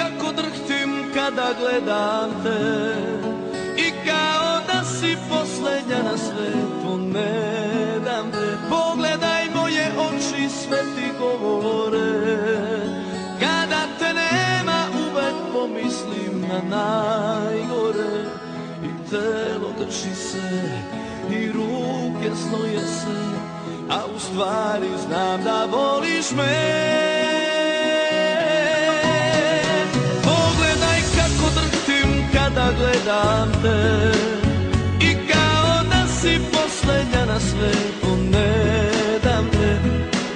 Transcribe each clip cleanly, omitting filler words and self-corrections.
kako drhtim kada gledam te, i kao da si posljednja na svetu, ne dam te. Pogledaj moje oči, sve ti govore, kada te nema uvek pomislim na najgore. I telo drži se i ruke znoje se, a u stvari znam da voliš me. Pogledaj kako drhtim kada gledam te, i kao da si posljednja na svetu, ne dam te.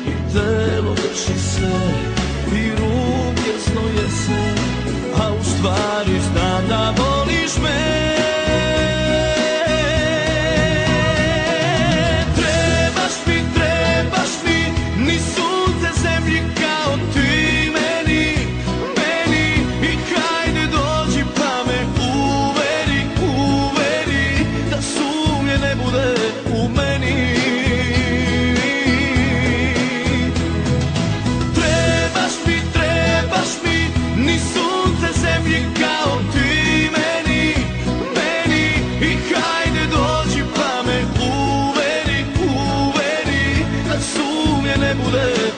I telo drži se i ruke znoje se, a u stvari znam da voliš me.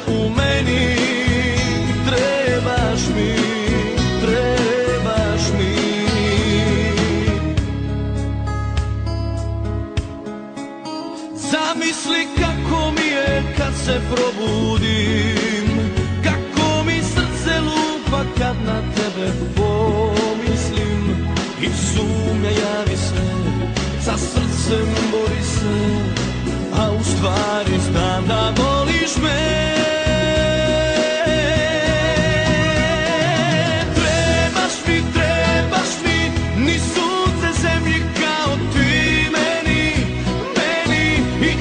U meni trebaš mi, trebaš mi. Zamisli kako mi je kad se probudim, kako mi srce lupa kad na tebe pomislim. I sumnja javi se, sa srcem bori se, a u stvari znam da voliš me. Trebaš mi, ni sunce zemlji kao ti meni, meni. I